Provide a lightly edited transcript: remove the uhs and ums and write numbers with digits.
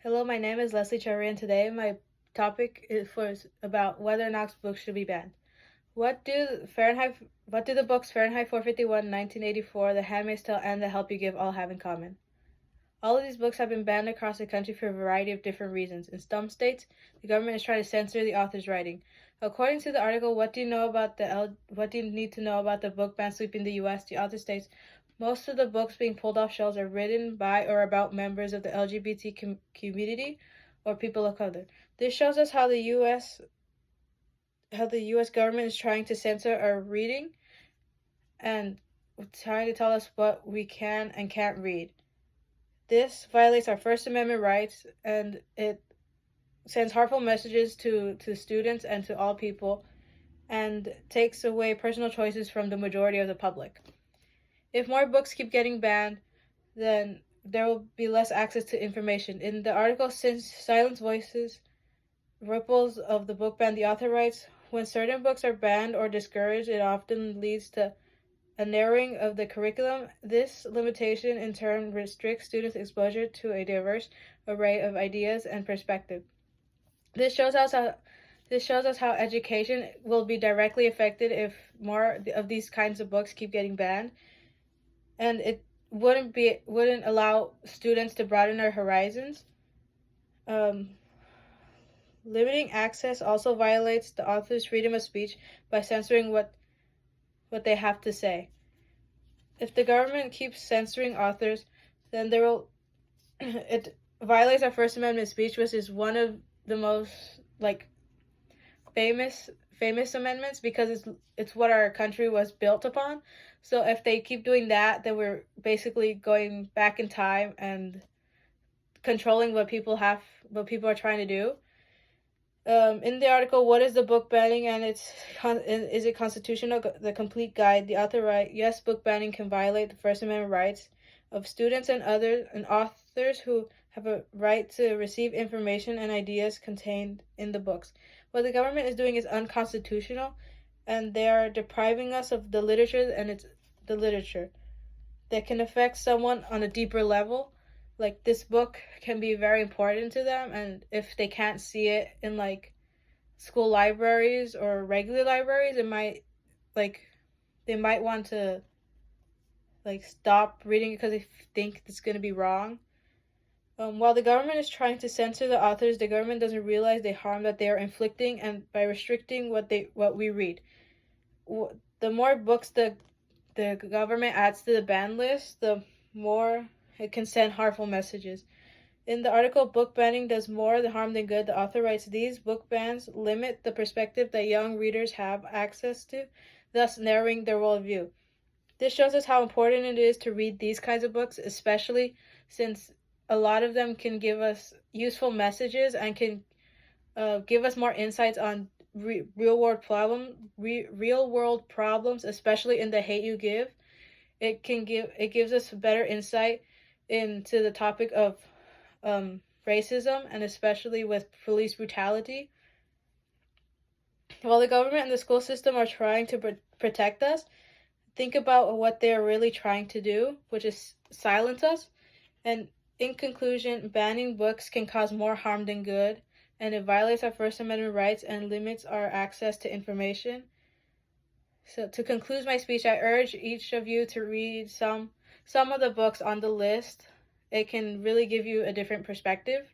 Hello, my name is Leslie Cherry, and today my topic is about whether or not books should be banned. What do the books Fahrenheit 451, 1984, The Handmaid's Tale, and The Help You Give all have in common? All of these books have been banned across the country for a variety of different reasons. In some states, the government is trying to censor the author's writing. According to the article, What do you need to know about the book ban sweeping the U.S.? The author states, most of the books being pulled off shelves are written by or about members of the LGBT community or people of color. This shows us how the U.S. government is trying to censor our reading and trying to tell us what we can and can't read. This violates our First Amendment rights, and it sends harmful messages to students and to all people, and takes away personal choices from the majority of the public. If more books keep getting banned, then there will be less access to information. In the article, Since Silence Voices Ripples of the Book Ban, the author writes, when certain books are banned or discouraged, it often leads to a narrowing of the curriculum. This limitation in turn restricts students' exposure to a diverse array of ideas and perspectives. This shows us how education will be directly affected if more of these kinds of books keep getting banned, and it wouldn't allow students to broaden their horizons. Um, Limiting access also violates the author's freedom of speech by censoring what they have to say. If the government keeps censoring authors, then there will it violates our First Amendment speech, which is one of the most like famous amendments because it's what our country was built upon. So if they keep doing that, then we're basically going back in time and controlling what people are trying to do. In the article, What is the Book Banning and is it constitutional? The complete guide. The author writes, yes, book banning can violate the First Amendment rights of students and authors who have a right to receive information and ideas contained in the books. What the government is doing is unconstitutional, and they are depriving us of the literature that can affect someone on a deeper level. Like, this book can be very important to them, and if they can't see it in like school libraries or regular libraries, it might like they might want to like stop reading it because they think it's going to be wrong. While the government is trying to censor the authors, the government doesn't realize the harm that they are inflicting, and by restricting what we read. The more books the government adds to the ban list, the more it can send harmful messages. In the article, Book Banning Does More the Harm Than Good, the author writes, these book bans limit the perspective that young readers have access to, thus narrowing their worldview. This shows us how important it is to read these kinds of books, especially since a lot of them can give us useful messages and can give us more insights on real world problems, especially in The Hate U Give. It gives us better insight into the topic of racism, and especially with police brutality. While the government and the school system are trying to protect us, think about what they're really trying to do, which is silence us. And in conclusion, banning books can cause more harm than good, and it violates our First Amendment rights and limits our access to information. So to conclude my speech, I urge each of you to read some of the books on the list. It can really give you a different perspective.